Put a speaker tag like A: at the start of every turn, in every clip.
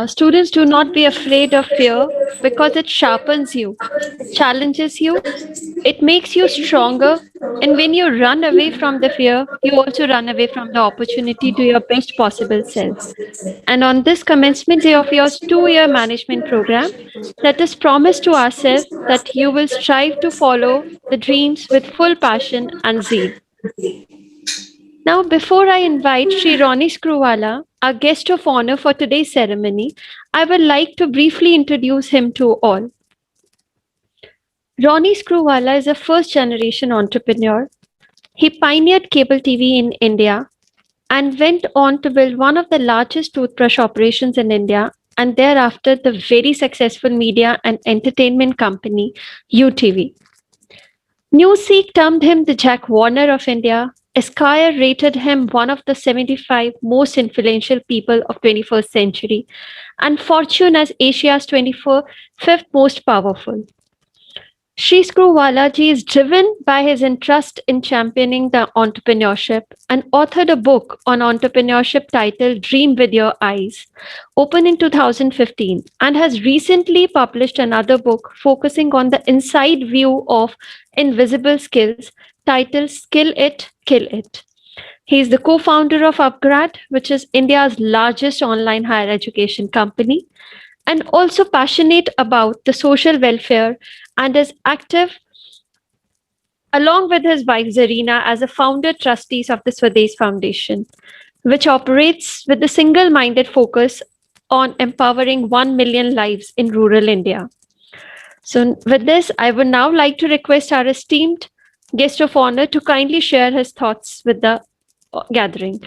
A: Students, do not be afraid of fear because it sharpens you, challenges you, it makes you stronger. And when you run away from the fear, you also run away from the opportunity to your best possible self. And on this commencement day of your 2 year management program, let us promise to ourselves that you will strive to follow the dreams with full passion and zeal. Now, before I invite Shri Rhonnie Screwvala, our guest of honor for today's ceremony, I would like to briefly introduce him to all. Rhonnie Screwvala is a first generation entrepreneur. He pioneered cable TV in India and went on to build one of the largest toothbrush operations in India and thereafter the very successful media and entertainment company UTV. Newsweek termed him the Jack Warner of India. Esquire rated him one of the 75 most influential people of 21st century and Fortune as Asia's 25th most powerful. Shri Screwvala ji is driven by his interest in championing the entrepreneurship and authored a book on entrepreneurship titled Dream with Your Eyes, open in 2015, and has recently published another book focusing on the inside view of invisible skills titled Skill It, Kill It. He is the co-founder of Upgrad, which is India's largest online higher education company, and also passionate about the social welfare and is active along with his wife Zarina as a founder trustees of the Swadesh Foundation, which operates with a single-minded focus on empowering 1 million lives in rural India. So with this, I would now like to request our esteemed guest of honor to kindly share his thoughts with the gathering.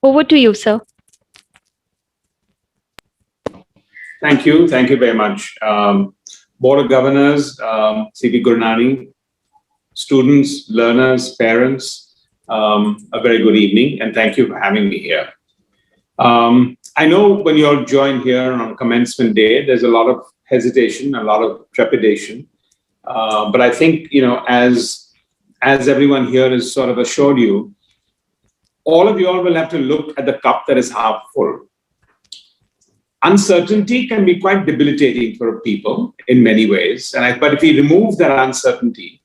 A: Over to you, sir.
B: Thank you. Thank you very much. Board of Governors, C.P. Gurnani, students, learners, parents, a very good evening, and thank you for having me here. I know when you all join here on commencement day, there's a lot of hesitation, a lot of trepidation. But I think, as everyone here has sort of assured you, all of you all will have to look at the cup that is half full. Uncertainty can be quite debilitating for people in many ways. But if we remove that uncertainty,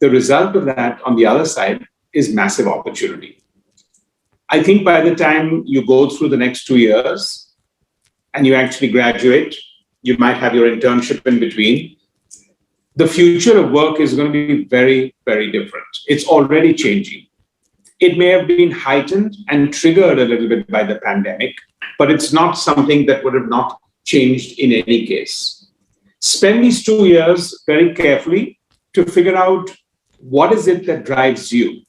B: the result of that on the other side is massive opportunity. I think by the time you go through the next 2 years and you actually graduate, you might have your internship in between. The future of work is going to be very, very different. It's already changing. It may have been heightened and triggered a little bit by the pandemic, but it's not something that would have not changed in any case. Spend these 2 years very carefully to figure out what is it that drives you.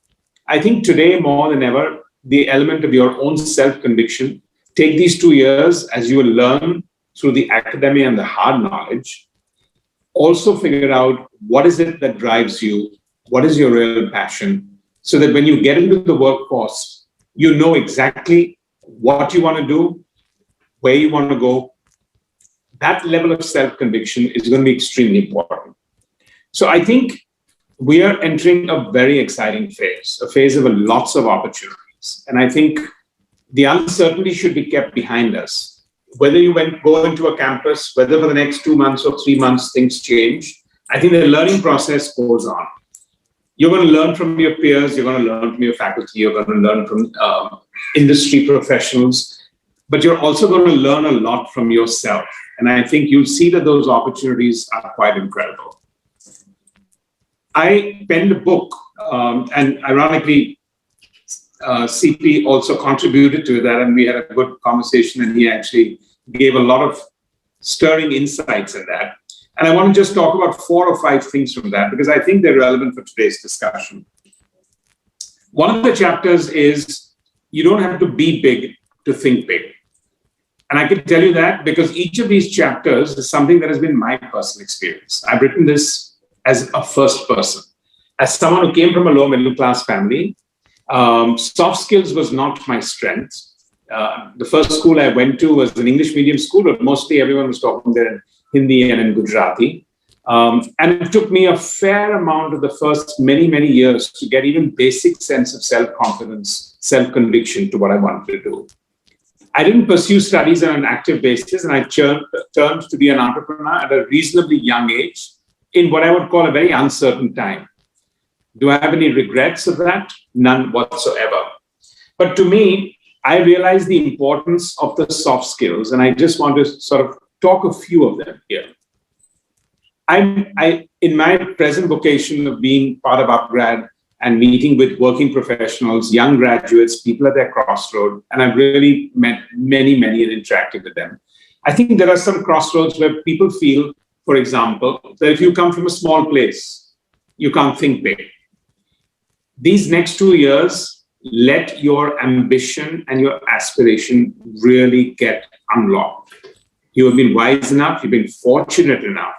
B: I think today more than ever, the element of your own self-conviction, take these 2 years as you will learn through the academia and the hard knowledge. Also figure out what is it that drives you, what is your real passion, so that when you get into the workforce, you know exactly what you want to do, where you want to go. That level of self-conviction is going to be extremely important. So I think we are entering a very exciting phase, a phase of lots of opportunities. And I think the uncertainty should be kept behind us. Whether you go into a campus, whether for the next 2 months or 3 months things change, I think the learning process goes on. You're going to learn from your peers, you're going to learn from your faculty, you're going to learn from industry professionals, but you're also going to learn a lot from yourself. And I think you'll see that those opportunities are quite incredible. I penned a book, and ironically, CP also contributed to that, and we had a good conversation, and he actually gave a lot of stirring insights in that. And I want to just talk about 4 or 5 things from that, because I think they're relevant for today's discussion. One of the chapters is, you don't have to be big to think big. And I can tell you that because each of these chapters is something that has been my personal experience. I've written this as a first person. As someone who came from a low middle class family, soft skills was not my strength. The first school I went to was an English medium school, but mostly everyone was talking there in Hindi and in Gujarati. And it took me a fair amount of the first many, many years to get even basic sense of self-confidence, self-conviction to what I wanted to do. I didn't pursue studies on an active basis, and I turned to be an entrepreneur at a reasonably young age in what I would call a very uncertain time. Do I have any regrets of that? None whatsoever. But to me, I realized the importance of the soft skills, and I just want to sort of talk a few of them here. In my present vocation of being part of Upgrad and meeting with working professionals, young graduates, people at their crossroad, and I've really met many and interacted with them. I think there are some crossroads where people feel, for example, that if you come from a small place, you can't think big. These next 2 years, let your ambition and your aspiration really get unlocked. You have been wise enough, you've been fortunate enough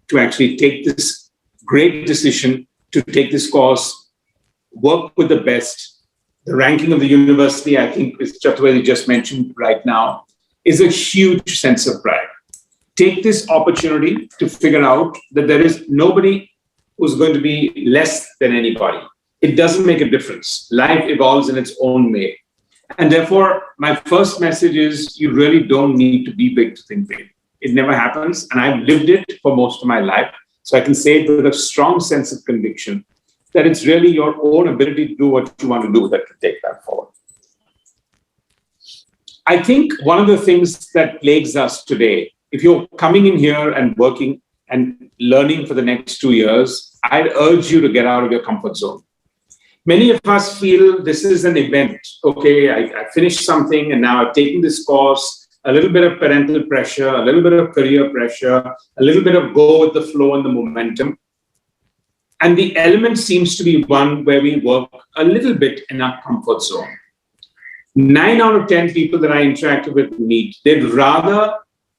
B: to actually take this great decision to take this course, work with the best. The ranking of the university, I think, as Chaturvedi just mentioned right now, is a huge sense of pride. Take this opportunity to figure out that there is nobody who's going to be less than anybody. It doesn't make a difference. Life evolves in its own way. And therefore, my first message is you really don't need to be big to think big. It never happens. And I've lived it for most of my life. So I can say with a strong sense of conviction that it's really your own ability to do what you want to do that can take that forward. I think one of the things that plagues us today, if you're coming in here and working and learning for the next 2 years, I'd urge you to get out of your comfort zone. Many of us feel this is an event. Okay, I finished something and now I've taken this course, a little bit of parental pressure, a little bit of career pressure, a little bit of go with the flow and the momentum. And the element seems to be one where we work a little bit in our comfort zone. 9 out of 10 people that I interacted with meet, they'd rather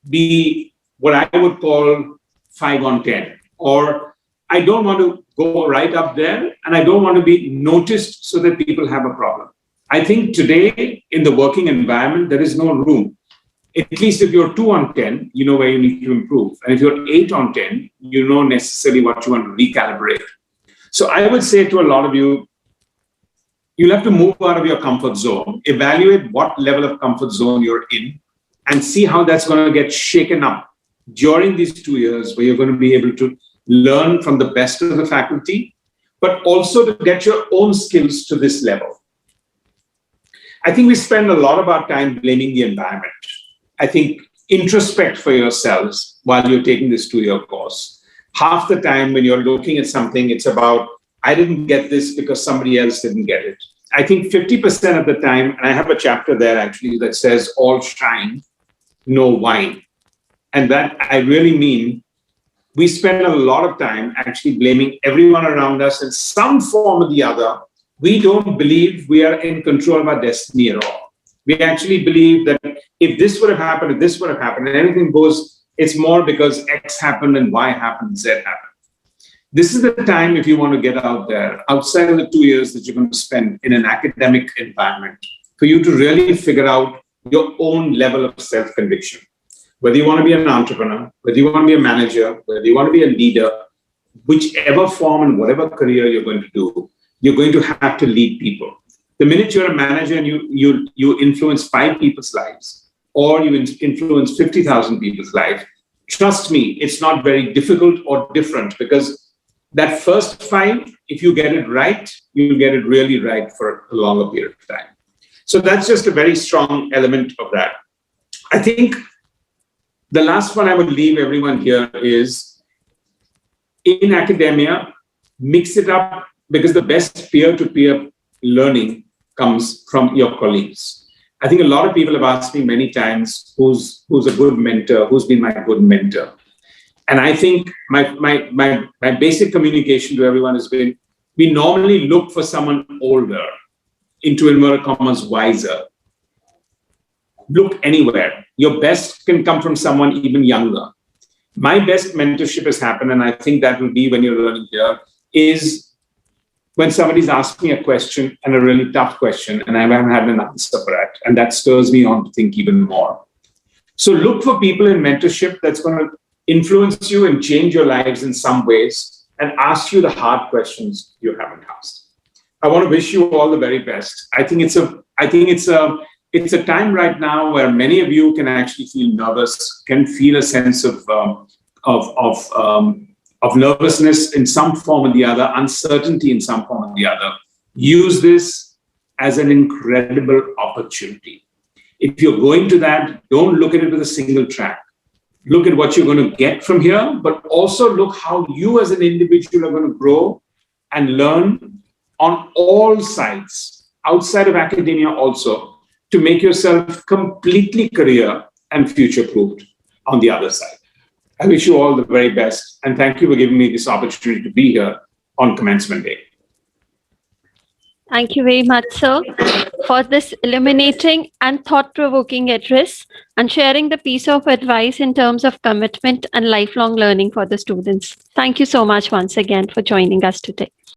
B: be what I would call 5 on 10, or I don't want to go right up there and I don't want to be noticed so that people have a problem. I think today in the working environment, there is no room. At least if you're 2 on 10, you know where you need to improve. And if you're 8 on 10, you know necessarily what you want to recalibrate. So I would say to a lot of you, you'll have to move out of your comfort zone, evaluate what level of comfort zone you're in, and see how that's going to get shaken up during these 2 years where you're going to be able to learn from the best of the faculty, but also to get your own skills to this level. I think we spend a lot of our time blaming the environment. I think introspect for yourselves while you're taking this 2-year course. Half the time when you're looking at something, it's about, I didn't get this because somebody else didn't get it. I think 50% of the time, and I have a chapter there actually that says all shine, no wine. And that I really mean, we spend a lot of time actually blaming everyone around us in some form or the other. We don't believe we are in control of our destiny at all. We actually believe that if this would have happened, if this would have happened, and anything goes, it's more because X happened and Y happened, Z happened. This is the time, if you want to get out there, outside of the 2 years that you're going to spend in an academic environment, for you to really figure out your own level of self-conviction. Whether you want to be an entrepreneur, whether you want to be a manager, whether you want to be a leader, whichever form and whatever career you're going to do, you're going to have to lead people. The minute you're a manager and you influence 5 people's lives, or you influence 50,000 people's life, trust me, it's not very difficult or different, because that first 5, if you get it right, you'll get it really right for a longer period of time. So that's just a very strong element of that. I think the last one I would leave everyone here is, in academia, mix it up, because the best peer-to-peer learning comes from your colleagues. I think a lot of people have asked me many times, who's a good mentor, who's been my good mentor? And I think my basic communication to everyone has been, we normally look for someone older, into inverted commas, wiser. Look anywhere. Your best can come from someone even younger. My best mentorship has happened, and I think that will be when you're learning here, is when somebody's asked me a question, and a really tough question, and I haven't had an answer for that. And that stirs me on to think even more. So look for people in mentorship that's going to influence you and change your lives in some ways, and ask you the hard questions you haven't asked. I want to wish you all the very best. I think it's a it's a time right now where many of you can actually feel nervous, can feel a sense of nervousness in some form or the other, uncertainty in some form or the other. Use this as an incredible opportunity. If you're going to that, don't look at it with a single track. Look at what you're going to get from here, but also look how you as an individual are going to grow and learn on all sides, outside of academia also, to make yourself completely career and future-proofed on the other side. I wish you all the very best, and thank you for giving me this opportunity to be here on Commencement Day.
A: Thank you very much, sir, for this illuminating and thought-provoking address and sharing the piece of advice in terms of commitment and lifelong learning for the students. Thank you so much once again for joining us today.